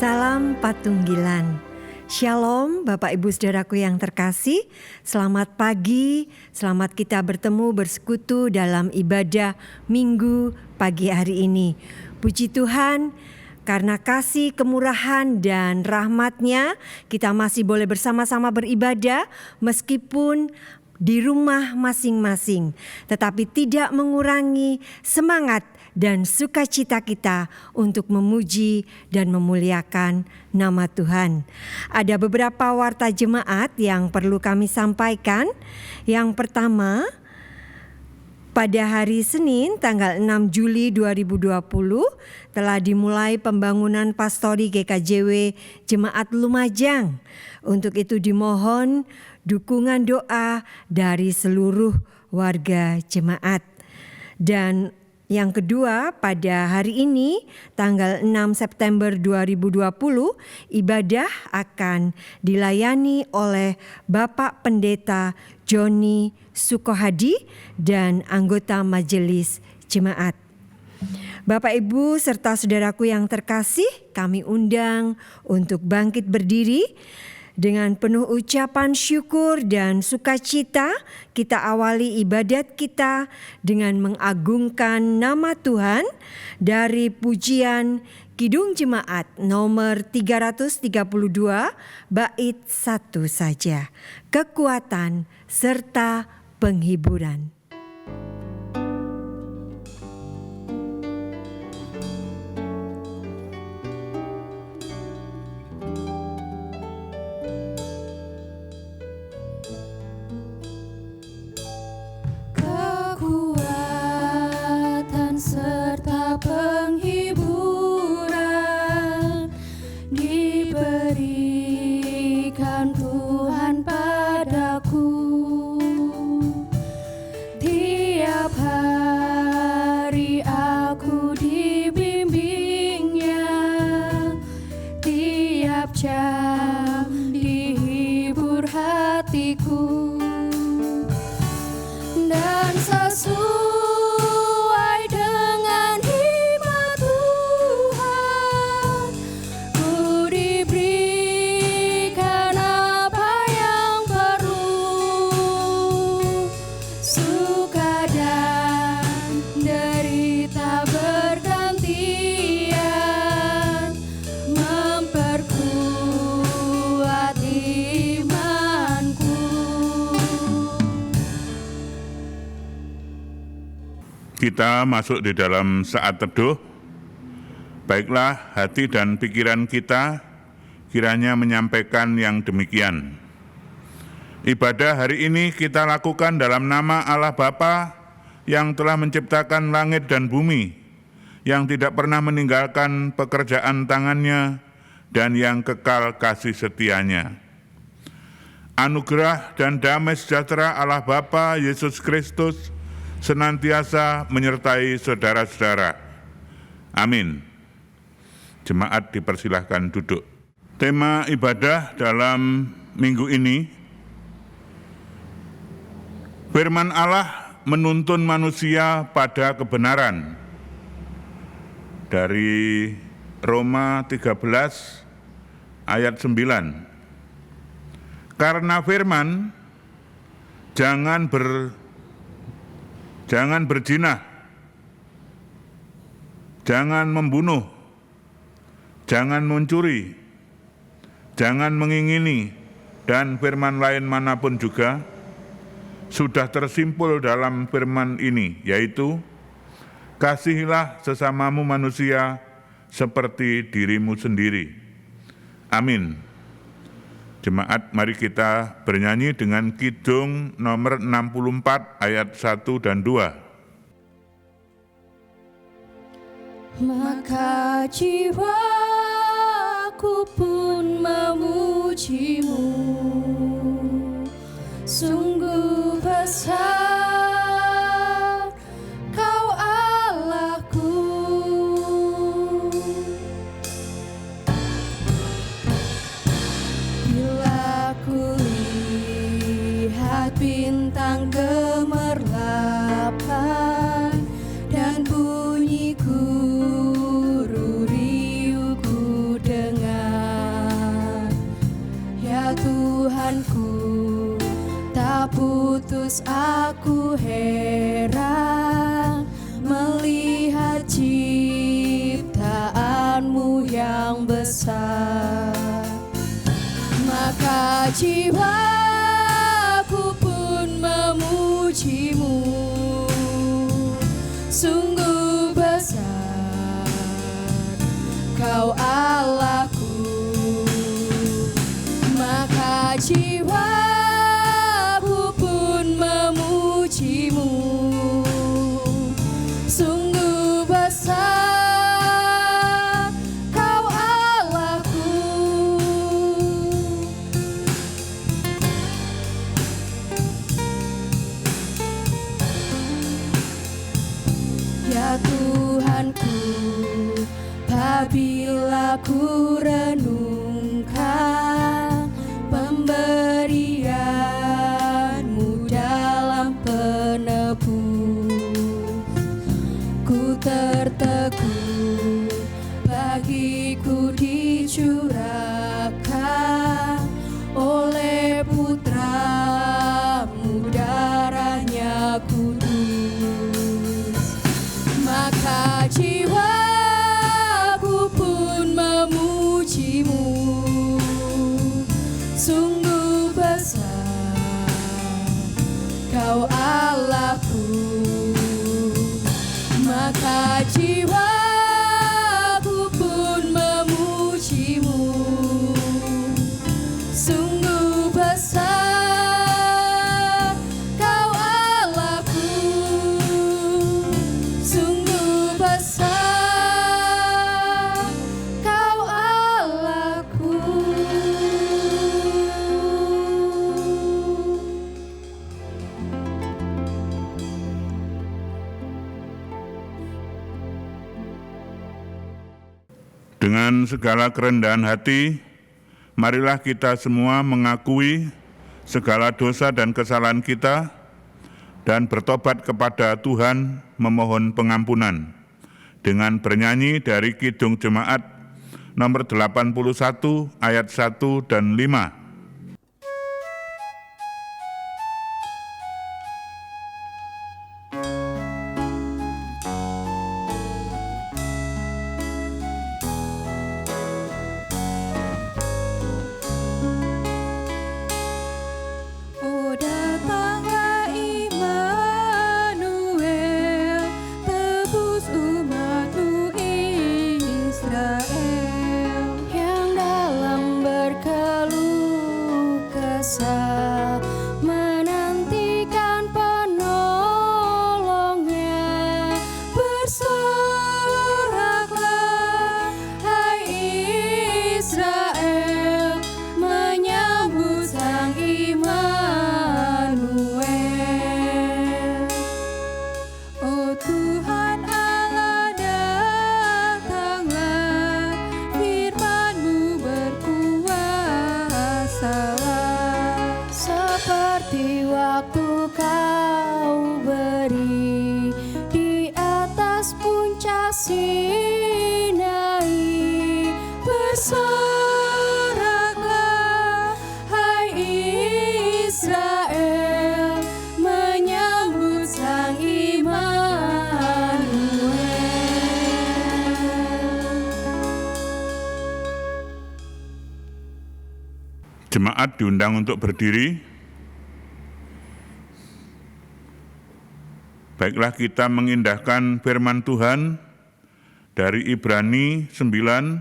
Salam Patunggilan. Shalom Bapak Ibu Saudaraku yang terkasih. Selamat pagi, selamat kita bertemu bersekutu dalam ibadah Minggu pagi hari ini. Puji Tuhan, karena kasih, kemurahan, dan rahmat-Nya kita masih boleh bersama-sama beribadah meskipun di rumah masing-masing, tetapi tidak mengurangi semangat dan sukacita kita untuk memuji dan memuliakan nama Tuhan. Ada beberapa warta jemaat yang perlu kami sampaikan. Yang pertama, pada hari Senin tanggal 6 Juli 2020 telah dimulai pembangunan pastori GKJW Jemaat Lumajang. Untuk itu dimohon dukungan doa dari seluruh warga jemaat. Dan yang kedua, pada hari ini tanggal 6 September 2020 ibadah akan dilayani oleh Bapak Pendeta Joni Sukohadi dan anggota majelis jemaat. Bapak Ibu serta saudaraku yang terkasih, kami undang untuk bangkit berdiri. Dengan penuh ucapan syukur dan sukacita, kita awali ibadat kita dengan mengagungkan nama Tuhan dari pujian Kidung Jemaat nomor 332 bait 1 saja. Kekuatan serta penghiburan. Serta penghiburan diberikan Tuhan padaku. Tiap hari aku dibimbingnya, tiap jam dihibur hatiku, dan sesuai kita masuk di dalam saat teduh. Baiklah, hati dan pikiran kita kiranya menyampaikan yang demikian. Ibadah hari ini kita lakukan dalam nama Allah Bapa yang telah menciptakan langit dan bumi, yang tidak pernah meninggalkan pekerjaan tangannya, dan yang kekal kasih setianya. Anugerah dan damai sejahtera Allah Bapa Yesus Kristus senantiasa menyertai saudara-saudara. Amin. Jemaat dipersilahkan duduk. Tema ibadah dalam minggu ini, firman Allah menuntun manusia pada kebenaran. Dari Roma 13 ayat 9. Karena firman, jangan berzina, jangan membunuh, jangan mencuri, jangan mengingini, dan firman lain manapun juga sudah tersimpul dalam firman ini, yaitu kasihilah sesamamu manusia seperti dirimu sendiri. Amin. Jemaat, mari kita bernyanyi dengan Kidung nomor 64 ayat 1 dan 2. Maka jiwaku pun memujimu, sungguh besar Kau Allahku. Bila ku lihat bintang gemerlapan dan bunyi guru riuhku dengan tak putus aku heran melihat ciptaanmu yang besar. Maka jiwaku pun memujimu, sungguh besar Kau Allahku. Maka jiwaku pun memujimu, sungguh besar Kau Allahku. Ya Tuhanku, apabila ku renungkan pemberian-Mu dalam penebus, ku tertegun bagiku dicurahkan oleh Putra-Mu, darahnya kudus. Maka jiwaku pun memujimu, sungguh besar Kau Allahku. Maka jiwaku pun memujimu, sungguh besar Kau Allahku, sungguh besar Kau Allahku. Dengan segala kerendahan hati, marilah kita semua mengakui segala dosa dan kesalahan kita dan bertobat kepada Tuhan memohon pengampunan dengan bernyanyi dari Kidung Jemaat nomor 81 ayat 1 dan 5. Oh datanglah Immanuel, tebus umat-Mu Israel, yang dalam berkeluh kesah menantikan penolongnya. Bersoraklah hai Israel, menyambut Sang Immanuel. Oh Tuhan Allah, datanglah, firman-Mu berkuasalah. Seperti waktu Kau beri di atas puncak Sinai. Bersoraklah hai Israel, menyambut Sang Immanuel. Jemaat diundang untuk berdiri. Baiklah, kita mengindahkan firman Tuhan dari Ibrani 9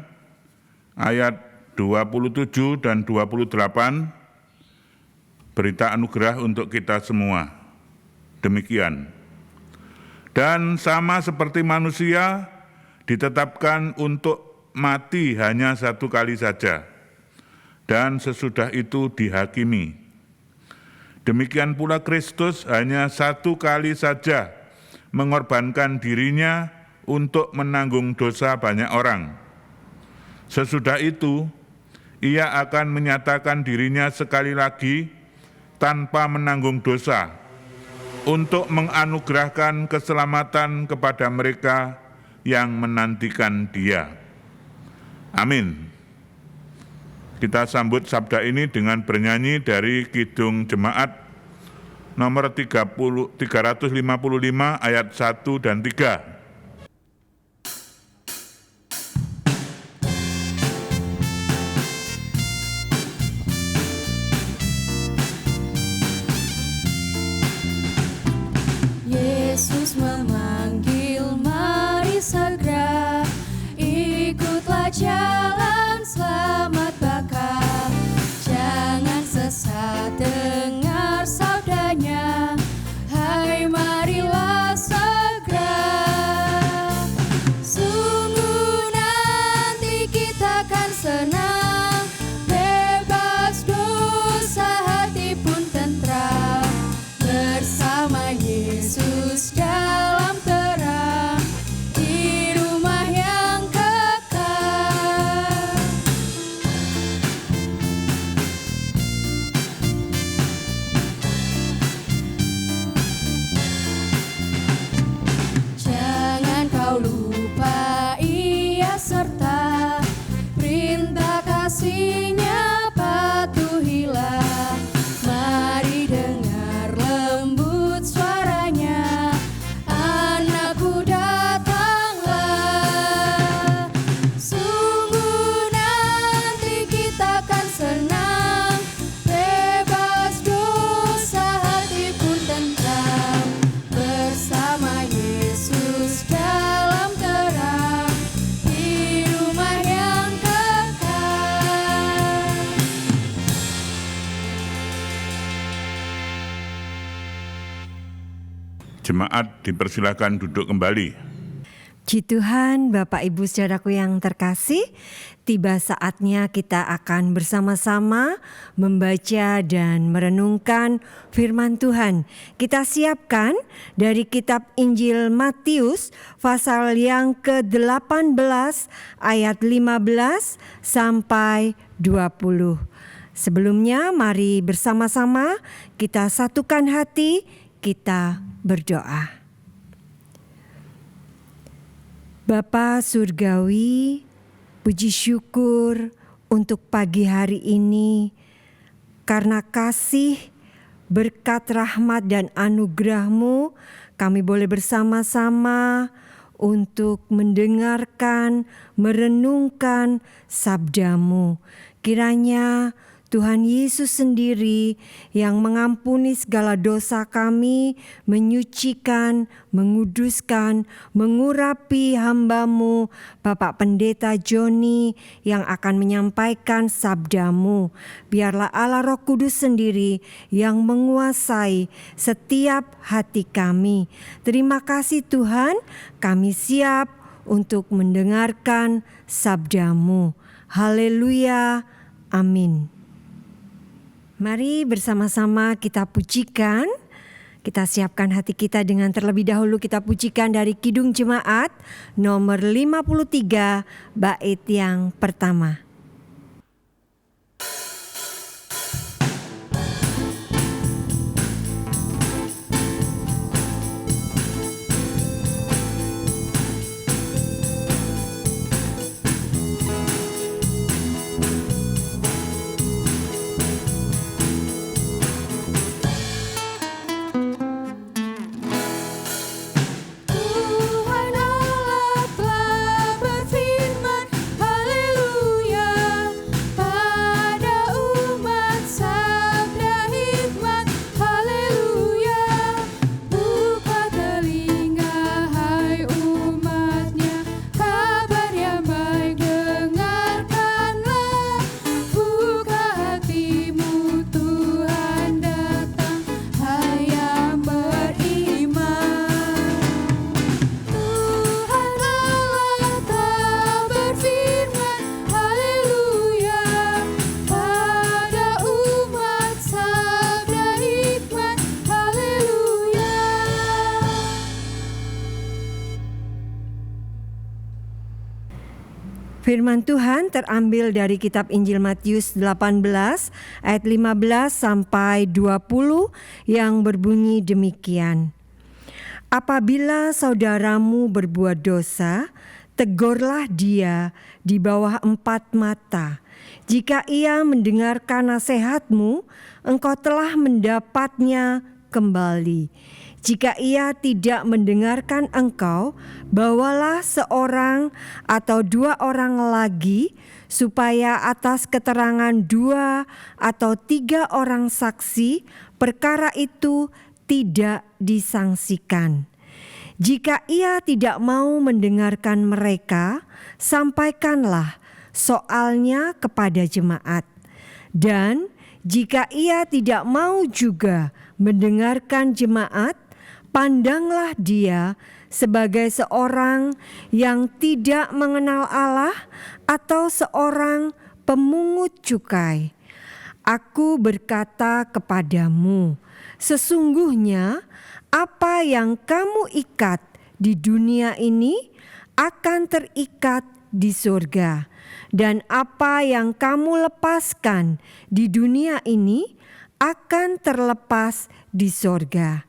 ayat 27 dan 28, berita anugerah untuk kita semua. Demikian. Dan sama seperti manusia ditetapkan untuk mati hanya satu kali saja, dan sesudah itu dihakimi. Demikian pula Kristus hanya satu kali saja mengorbankan dirinya untuk menanggung dosa banyak orang. Sesudah itu, Ia akan menyatakan dirinya sekali lagi tanpa menanggung dosa untuk menganugerahkan keselamatan kepada mereka yang menantikan Dia. Amin. Kita sambut sabda ini dengan bernyanyi dari Kidung Jemaat nomor 355 ayat 1 dan 3. Yesus memanggil, mari segera ikutlah jalan selamat bakal. Jangan sesat dengar sabdanya, hai marilah segera. Sungguh nanti kita akan senang, bebas dosa hati pun tentram, bersama Yesus dalam terang, di rumah yang kekal. Jangan kau lupa Ia serta perintah kasih-Nya patuhilah. Mari dengar lembut suaranya, anakku datanglah. Sungguh nanti kita akan senang, bebas dosa hati pun tentram, bersama Yesus dalam terang, di rumah yang kekal. Jemaat dipersilakan duduk kembali. Puji Tuhan, Bapak Ibu Saudaraku yang terkasih, tiba saatnya kita akan bersama-sama membaca dan merenungkan firman Tuhan. Kita siapkan dari kitab Injil Matius pasal yang ke-18 ayat 15 sampai 20. Sebelumnya mari bersama-sama kita satukan hati, kita berdoa. Bapa Surgawi, puji syukur untuk pagi hari ini, karena kasih, berkat, rahmat, dan anugerah-Mu, kami boleh bersama-sama untuk mendengarkan, merenungkan sabda-Mu. Kiranya Tuhan Yesus sendiri yang mengampuni segala dosa kami, menyucikan, menguduskan, mengurapi hamba-Mu, Bapak Pendeta Joni yang akan menyampaikan sabda-Mu. Biarlah Allah Roh Kudus sendiri yang menguasai setiap hati kami. Terima kasih Tuhan, kami siap untuk mendengarkan sabda-Mu. Haleluya, amin. Mari bersama-sama kita pujikan, kita siapkan hati kita dengan terlebih dahulu kita pujikan dari Kidung Jemaat nomor 53 bait yang pertama. Tuhan Allah telah berfirman, haleluya, pada umat sabda hikmat, haleluya. Buka telinga hai umatnya, kabar yang baik dengarkanlah. Buka hatimu, Tuhan datang, hai yang beriman. Tuhan Allah telah berfirman, haleluya, pada umat sabda hikmat, haleluya. Firman Tuhan terambil dari kitab Injil Matius 18 ayat 15 sampai 20 yang berbunyi demikian. Apabila saudaramu berbuat dosa, tegurlah dia di bawah 4 mata. Jika ia mendengarkan nasihatmu, engkau telah mendapatnya kembali. Jika ia tidak mendengarkan engkau, bawalah seorang atau dua orang lagi, supaya atas keterangan dua atau tiga orang saksi, perkara itu tidak disangsikan. Jika ia tidak mau mendengarkan mereka, sampaikanlah soalnya kepada jemaat. Dan jika ia tidak mau juga mendengarkan jemaat, pandanglah dia sebagai seorang yang tidak mengenal Allah atau seorang pemungut cukai. Aku berkata kepadamu, sesungguhnya apa yang kamu ikat di dunia ini akan terikat di surga, dan apa yang kamu lepaskan di dunia ini akan terlepas di surga.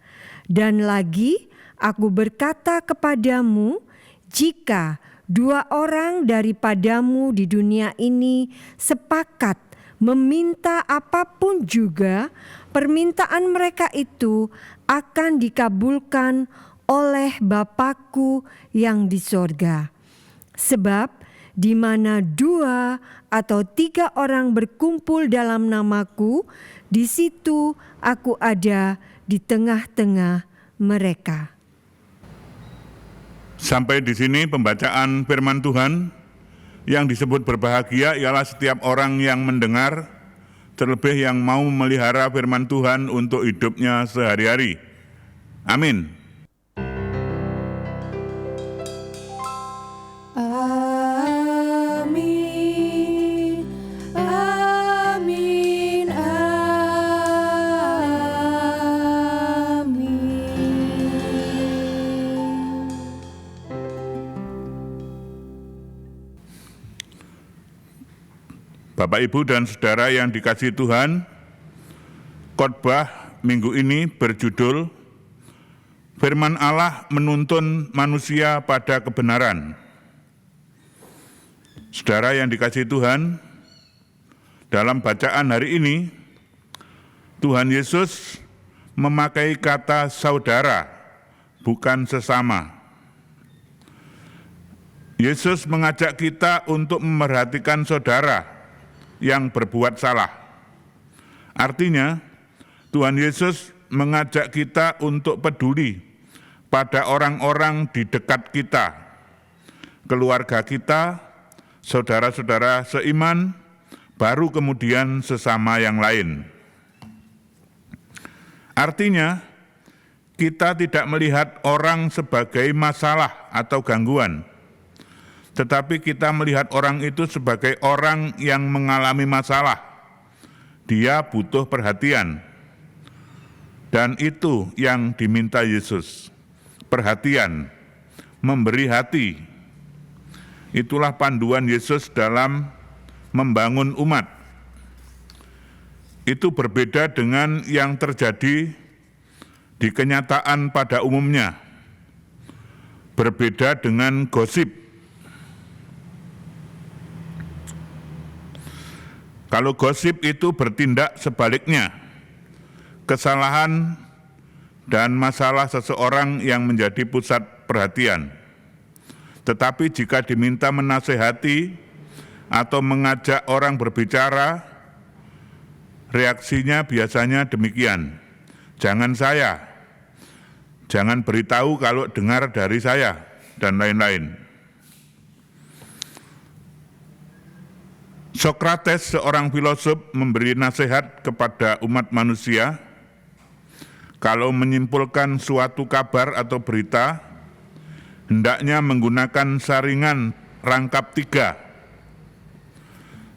Dan lagi aku berkata kepadamu, jika dua orang daripadamu di dunia ini sepakat meminta apapun juga, permintaan mereka itu akan dikabulkan oleh Bapa-Ku yang di sorga. Sebab di mana dua atau tiga orang berkumpul dalam nama-Ku, di situ Aku ada di tengah-tengah mereka. Sampai di sini pembacaan firman Tuhan. Yang disebut berbahagia ialah setiap orang yang mendengar, terlebih yang mau memelihara firman Tuhan untuk hidupnya sehari-hari. Amin. Amin, amin, amin. Bapak, Ibu, dan Saudara yang dikasihi Tuhan, khotbah minggu ini berjudul Firman Allah menuntun manusia pada kebenaran. Saudara yang dikasihi Tuhan, dalam bacaan hari ini, Tuhan Yesus memakai kata saudara, bukan sesama. Yesus mengajak kita untuk memerhatikan saudara yang berbuat salah. Artinya, Tuhan Yesus mengajak kita untuk peduli pada orang-orang di dekat kita, keluarga kita, saudara-saudara seiman, baru kemudian sesama yang lain. Artinya, kita tidak melihat orang sebagai masalah atau gangguan, tetapi kita melihat orang itu sebagai orang yang mengalami masalah. Dia butuh perhatian. Dan itu yang diminta Yesus. Perhatian, memberi hati. Itulah panduan Yesus dalam membangun umat. Itu berbeda dengan yang terjadi di kenyataan pada umumnya. Berbeda dengan gosip. Kalau gosip itu bertindak sebaliknya, kesalahan dan masalah seseorang yang menjadi pusat perhatian. Tetapi jika diminta menasehati atau mengajak orang berbicara, reaksinya biasanya demikian. Jangan saya, jangan beritahu kalau dengar dari saya, dan lain-lain. Sokrates, seorang filosof, memberi nasihat kepada umat manusia. Kalau menyimpulkan suatu kabar atau berita, hendaknya menggunakan saringan rangkap 3.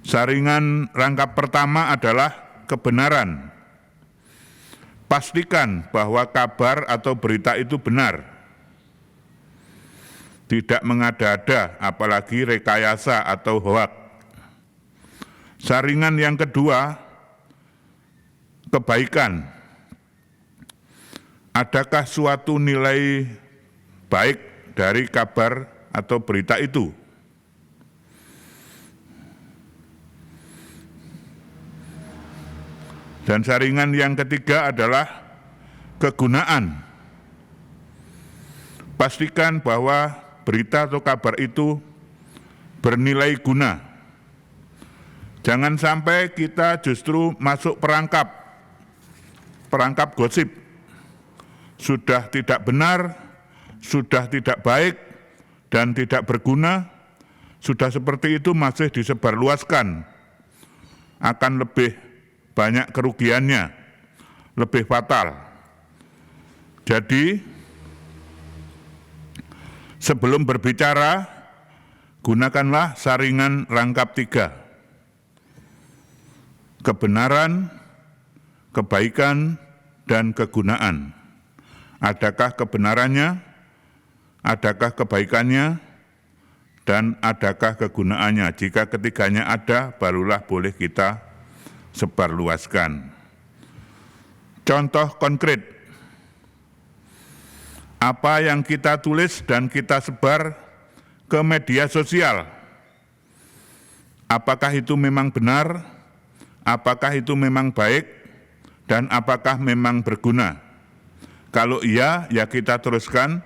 Saringan rangkap pertama adalah kebenaran. Pastikan bahwa kabar atau berita itu benar. Tidak mengada-ada, apalagi rekayasa atau hoak. Saringan yang kedua, kebaikan. Adakah suatu nilai baik dari kabar atau berita itu? Dan saringan yang ketiga adalah kegunaan. Pastikan bahwa berita atau kabar itu bernilai guna. Jangan sampai kita justru masuk perangkap gosip. Sudah tidak benar, sudah tidak baik, dan tidak berguna, sudah seperti itu masih disebarluaskan. Akan lebih banyak kerugiannya, lebih fatal. Jadi, sebelum berbicara, gunakanlah saringan rangkap 3. Kebenaran, kebaikan, dan kegunaan. Adakah kebenarannya, adakah kebaikannya, dan adakah kegunaannya? Jika ketiganya ada, barulah boleh kita sebarluaskan. Contoh konkret, apa yang kita tulis dan kita sebar ke media sosial, apakah itu memang benar, apakah itu memang baik, dan apakah memang berguna? Kalau iya, ya kita teruskan.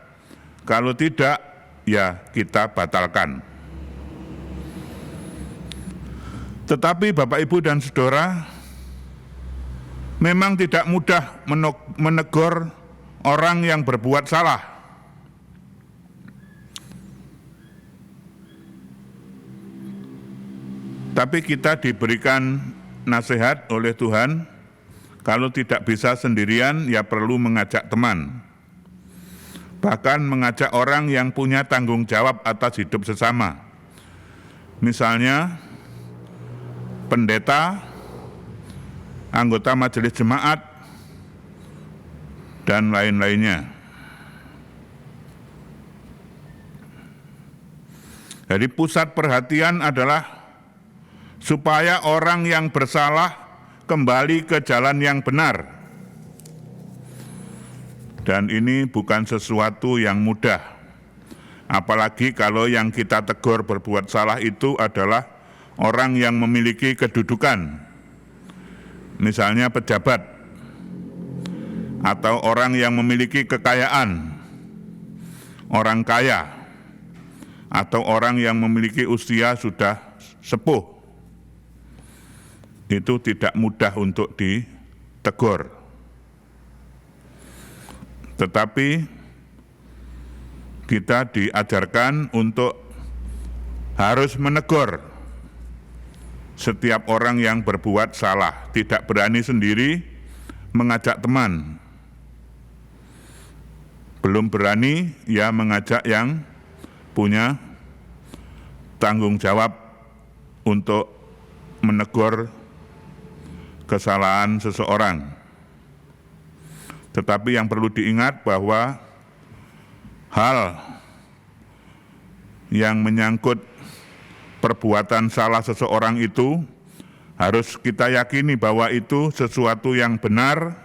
Kalau tidak, ya kita batalkan. Tetapi Bapak, Ibu, dan Saudara, memang tidak mudah menegur orang yang berbuat salah. Tapi kita diberikan nasihat oleh Tuhan, kalau tidak bisa sendirian, ya perlu mengajak teman. Bahkan mengajak orang yang punya tanggung jawab atas hidup sesama. Misalnya, pendeta, anggota majelis jemaat, dan lain-lainnya. Jadi pusat perhatian adalah supaya orang yang bersalah kembali ke jalan yang benar. Dan ini bukan sesuatu yang mudah. Apalagi kalau yang kita tegur berbuat salah itu adalah orang yang memiliki kedudukan. Misalnya pejabat, atau orang yang memiliki kekayaan, orang kaya, atau orang yang memiliki usia sudah sepuh. Itu tidak mudah untuk ditegur. Tetapi kita diajarkan untuk harus menegur setiap orang yang berbuat salah, tidak berani sendiri mengajak teman. Belum berani, ya mengajak yang punya tanggung jawab untuk menegur kesalahan seseorang. Tetapi yang perlu diingat bahwa hal yang menyangkut perbuatan salah seseorang itu harus kita yakini bahwa itu sesuatu yang benar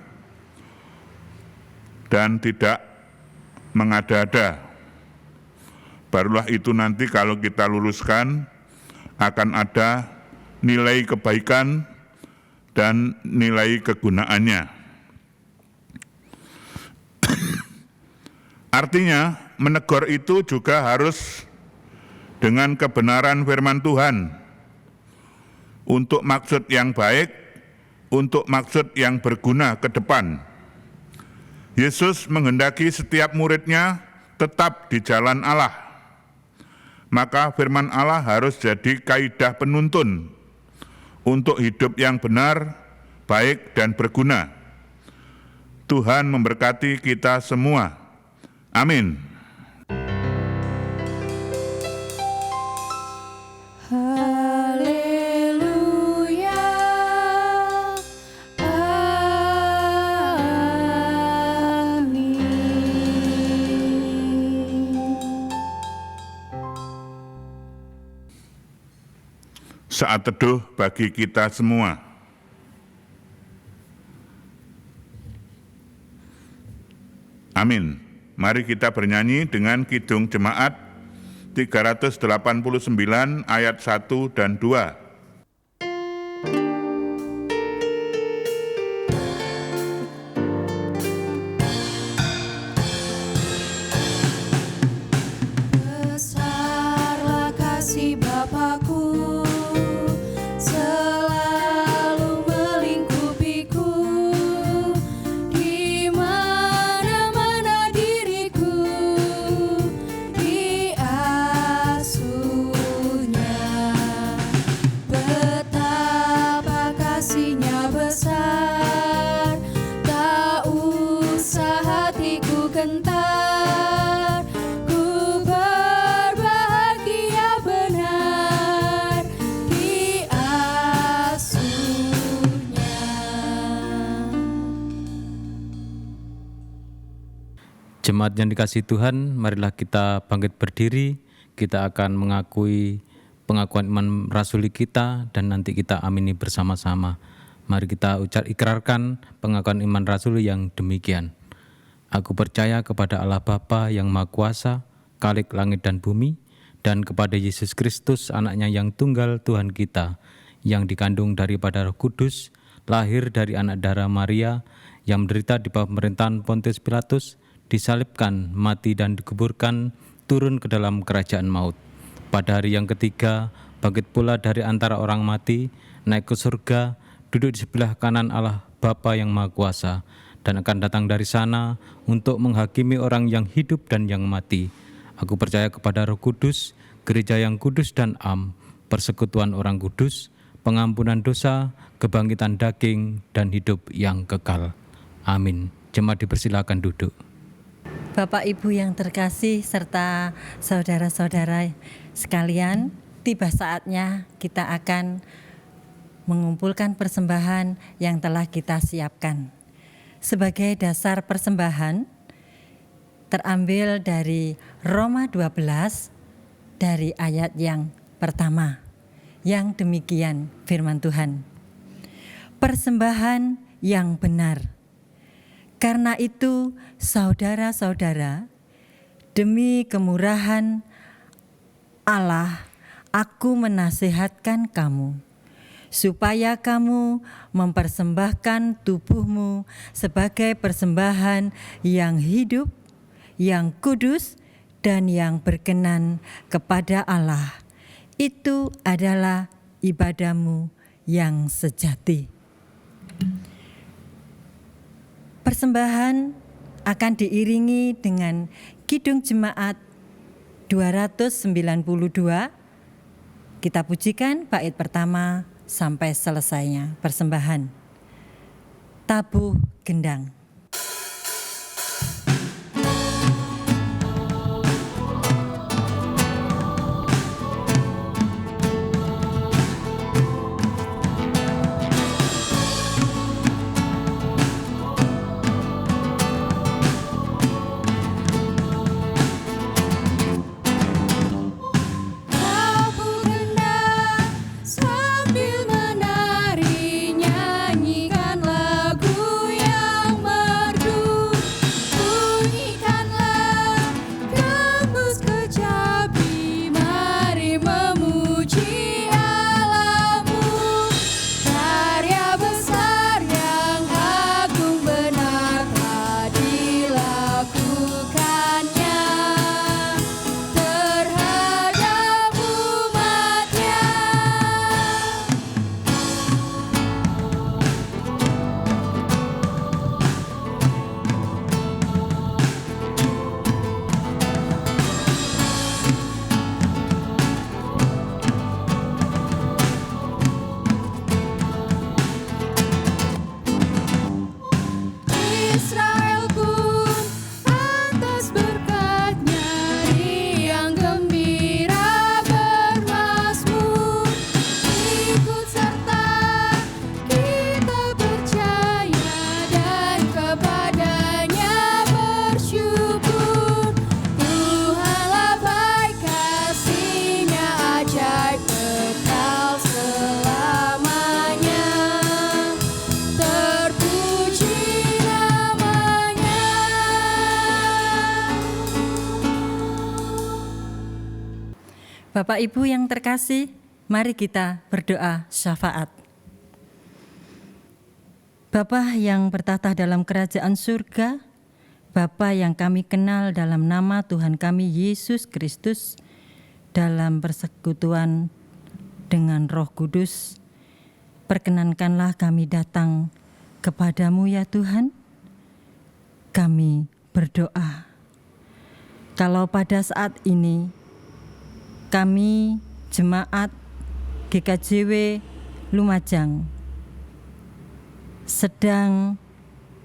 dan tidak mengada-ada. Barulah itu nanti kalau kita luruskan akan ada nilai kebaikan dan nilai kegunaannya. Artinya, menegur itu juga harus dengan kebenaran firman Tuhan, untuk maksud yang baik, untuk maksud yang berguna ke depan. Yesus menghendaki setiap muridnya tetap di jalan Allah. Maka firman Allah harus jadi kaidah penuntun untuk hidup yang benar, baik, dan berguna. Tuhan memberkati kita semua. Amin. Haleluya. Amin. Saat teduh bagi kita semua. Amin. Mari kita bernyanyi dengan Kidung Jemaat 389 ayat 1 dan 2. Jemaat yang dikasihi Tuhan, marilah kita bangkit berdiri. Kita akan mengakui pengakuan iman rasuli kita dan nanti kita amini bersama-sama. Mari kita ikrarkan pengakuan iman rasuli yang demikian. Aku percaya kepada Allah Bapa yang Maha Kuasa, Khalik langit dan bumi, dan kepada Yesus Kristus, anaknya yang tunggal Tuhan kita, yang dikandung daripada Roh Kudus, lahir dari anak darah Maria, yang menderita di bawah pemerintahan Pontius Pilatus, disalibkan, mati dan dikuburkan, turun ke dalam kerajaan maut. Pada hari yang ketiga, bangkit pula dari antara orang mati, naik ke surga, duduk di sebelah kanan Allah Bapa yang Maha Kuasa, dan akan datang dari sana untuk menghakimi orang yang hidup dan yang mati. Aku percaya kepada Roh Kudus, gereja yang kudus dan am, persekutuan orang kudus, pengampunan dosa, kebangkitan daging, dan hidup yang kekal. Amin. Jemaat dipersilakan duduk. Bapak Ibu yang terkasih serta saudara-saudara sekalian, tiba saatnya kita akan mengumpulkan persembahan yang telah kita siapkan. Sebagai dasar persembahan terambil dari Roma 12 dari ayat yang pertama. Yang demikian firman Tuhan. Persembahan yang benar. Karena itu, saudara-saudara, demi kemurahan Allah, aku menasihatkan kamu, supaya kamu mempersembahkan tubuhmu sebagai persembahan yang hidup, yang kudus, dan yang berkenan kepada Allah. Itu adalah ibadahmu yang sejati. Persembahan akan diiringi dengan Kidung Jemaat 292. Kita pujikan bait pertama sampai selesainya persembahan. Tabuh gendang. Bapak Ibu yang terkasih, mari kita berdoa syafaat. Bapa yang bertata dalam kerajaan surga, Bapa yang kami kenal dalam nama Tuhan kami Yesus Kristus, dalam persekutuan dengan Roh Kudus, perkenankanlah kami datang kepadamu ya Tuhan. Kami berdoa. Kalau pada saat ini kami jemaat GKJW Lumajang sedang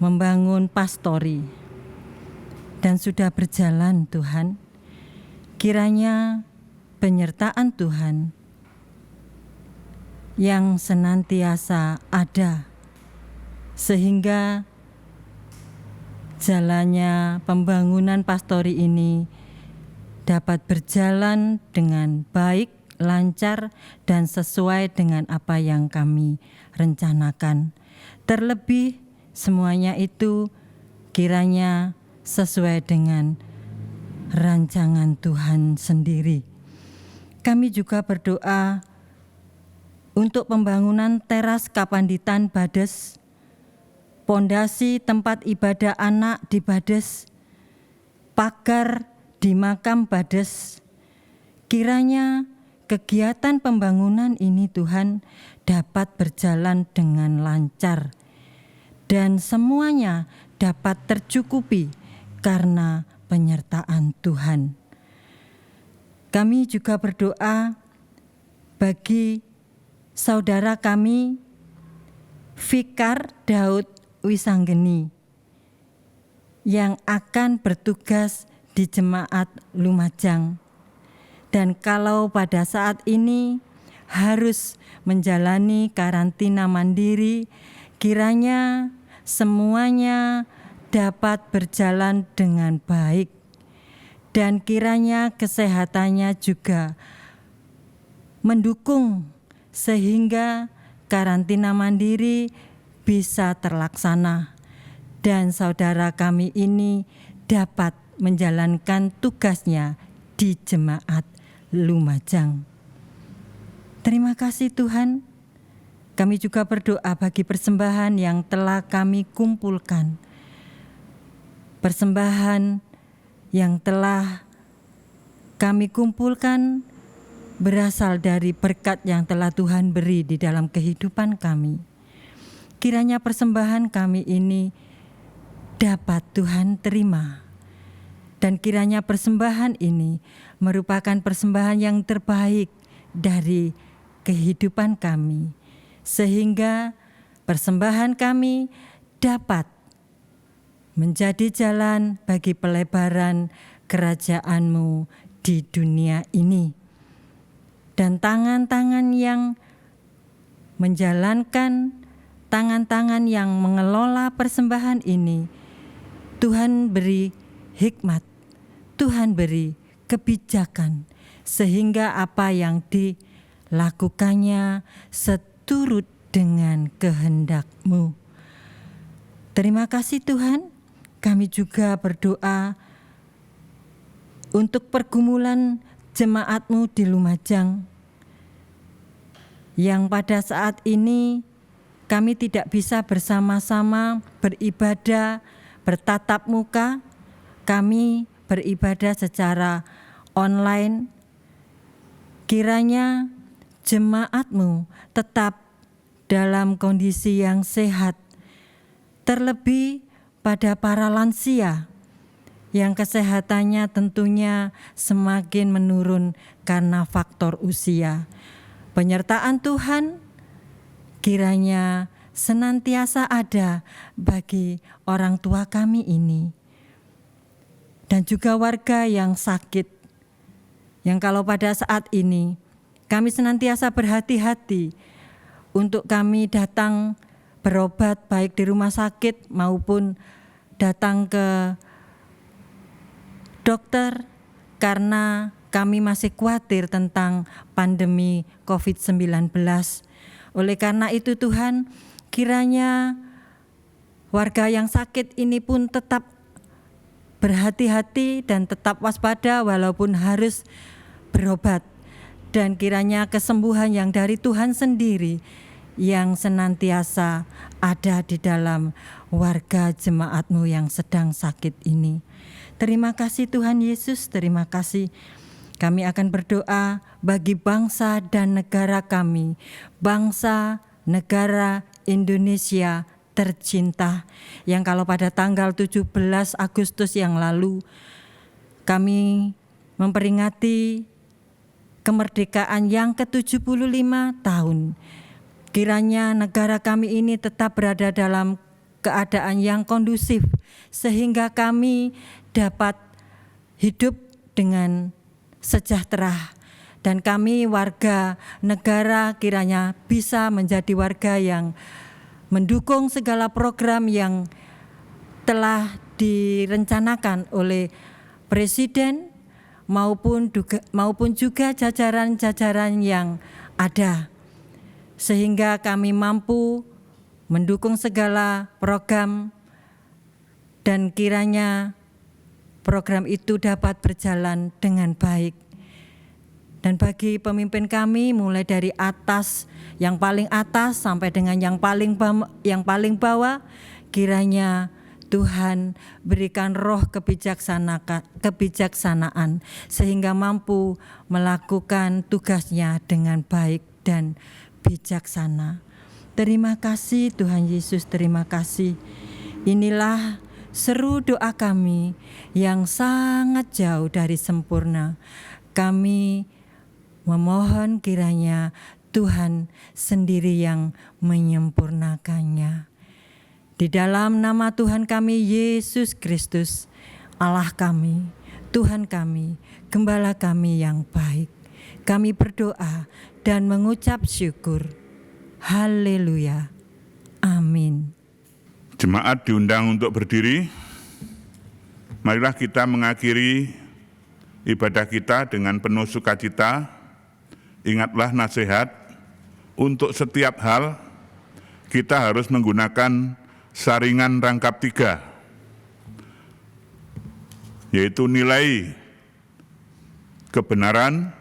membangun pastori dan sudah berjalan Tuhan, kiranya penyertaan Tuhan yang senantiasa ada sehingga jalannya pembangunan pastori ini dapat berjalan dengan baik, lancar, dan sesuai dengan apa yang kami rencanakan. Terlebih semuanya itu kiranya sesuai dengan rancangan Tuhan sendiri. Kami juga berdoa untuk pembangunan teras Kapanditan Bades, pondasi tempat ibadah anak di Bades, pagar di makam Bades. Kiranya kegiatan pembangunan ini Tuhan dapat berjalan dengan lancar dan semuanya dapat tercukupi karena penyertaan Tuhan. Kami juga berdoa bagi saudara kami Fikar Daud Wisanggeni yang akan bertugas di Jemaat Lumajang, dan kalau pada saat ini harus menjalani karantina mandiri, kiranya semuanya dapat berjalan dengan baik dan kiranya kesehatannya juga mendukung sehingga karantina mandiri bisa terlaksana dan saudara kami ini dapat menjalankan tugasnya di Jemaat Lumajang. Terima kasih Tuhan. Kami juga berdoa bagi persembahan yang telah kami kumpulkan. Persembahan yang telah kami kumpulkan berasal dari berkat yang telah Tuhan beri di dalam kehidupan kami. Kiranya persembahan kami ini dapat Tuhan terima. Dan kiranya persembahan ini merupakan persembahan yang terbaik dari kehidupan kami. Sehingga persembahan kami dapat menjadi jalan bagi pelebaran kerajaan-Mu di dunia ini. Dan tangan-tangan yang menjalankan, tangan-tangan yang mengelola persembahan ini, Tuhan beri hikmat, Tuhan beri kebijakan, sehingga apa yang dilakukannya seturut dengan kehendak-Mu. Terima kasih Tuhan. Kami juga berdoa untuk pergumulan jemaat-Mu di Lumajang, yang pada saat ini kami tidak bisa bersama-sama beribadah, bertatap muka. Kami beribadah secara online. Kiranya jemaat-Mu tetap dalam kondisi yang sehat, terlebih pada para lansia yang kesehatannya tentunya semakin menurun karena faktor usia. Penyertaan Tuhan kiranya senantiasa ada bagi orang tua kami ini. Dan juga warga yang sakit, yang kalau pada saat ini kami senantiasa berhati-hati untuk kami datang berobat baik di rumah sakit maupun datang ke dokter, karena kami masih khawatir tentang pandemi COVID-19. Oleh karena itu Tuhan, kiranya warga yang sakit ini pun tetap berhati-hati dan tetap waspada walaupun harus berobat. Dan kiranya kesembuhan yang dari Tuhan sendiri yang senantiasa ada di dalam warga jemaat-Mu yang sedang sakit ini. Terima kasih Tuhan Yesus, terima kasih. Kami akan berdoa bagi bangsa dan negara kami, bangsa negara Indonesia tercinta, yang kalau pada tanggal 17 Agustus yang lalu kami memperingati kemerdekaan yang ke-75 tahun. Kiranya negara kami ini tetap berada dalam keadaan yang kondusif sehingga kami dapat hidup dengan sejahtera, dan kami warga negara kiranya bisa menjadi warga yang mendukung segala program yang telah direncanakan oleh Presiden maupun juga jajaran-jajaran yang ada, sehingga kami mampu mendukung segala program dan kiranya program itu dapat berjalan dengan baik. Dan bagi pemimpin kami mulai dari yang paling atas sampai dengan yang paling bawah, kiranya Tuhan berikan roh kebijaksanaan sehingga mampu melakukan tugasnya dengan baik dan bijaksana. Terima kasih Tuhan Yesus, terima kasih. Inilah seru doa kami yang sangat jauh dari sempurna. Kami memohon kiranya Tuhan sendiri yang menyempurnakannya. Di dalam nama Tuhan kami Yesus Kristus, Allah kami, Tuhan kami, Gembala kami yang baik, kami berdoa dan mengucap syukur. Haleluya. Amin. Jemaat diundang untuk berdiri. Marilah kita mengakhiri ibadah kita dengan penuh sukacita. Ingatlah nasihat, untuk setiap hal kita harus menggunakan saringan rangkap 3, yaitu nilai kebenaran,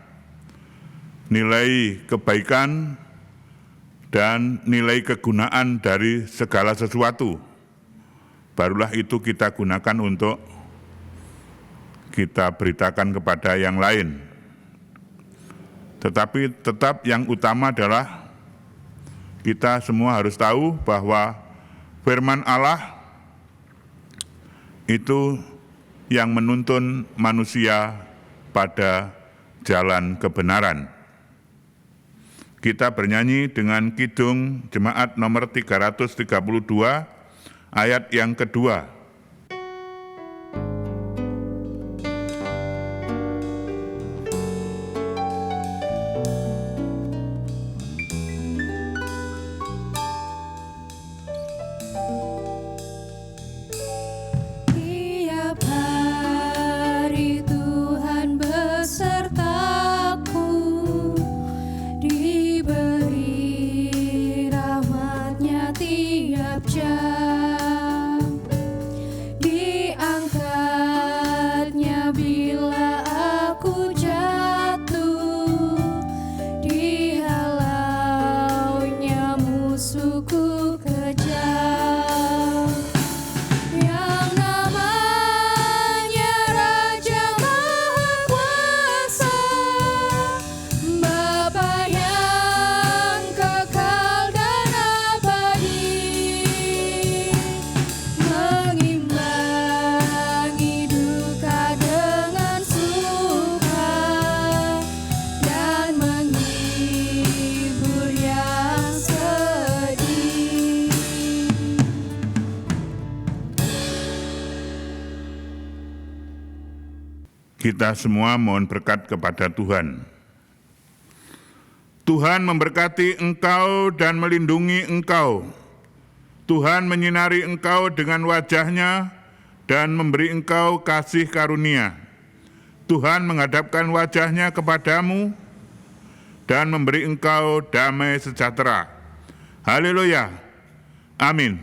nilai kebaikan, dan nilai kegunaan dari segala sesuatu. Barulah itu kita gunakan untuk kita beritakan kepada yang lain. Tetapi tetap yang utama adalah kita semua harus tahu bahwa firman Allah itu yang menuntun manusia pada jalan kebenaran. Kita bernyanyi dengan kidung jemaat nomor 332 ayat yang kedua. Kita semua mohon berkat kepada Tuhan. Tuhan memberkati engkau dan melindungi engkau. Tuhan menyinari engkau dengan wajah-Nya dan memberi engkau kasih karunia. Tuhan menghadapkan wajah-Nya kepadamu dan memberi engkau damai sejahtera. Haleluya. Amin.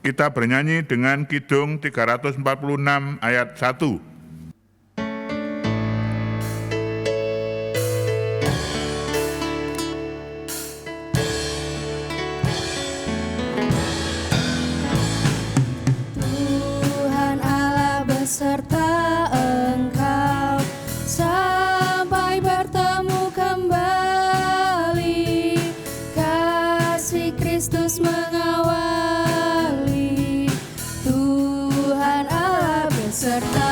Kita bernyanyi dengan kidung 346 ayat 1. Serta engkau sampai bertemu kembali, kasih Kristus mengawali. Tuhan Allah beserta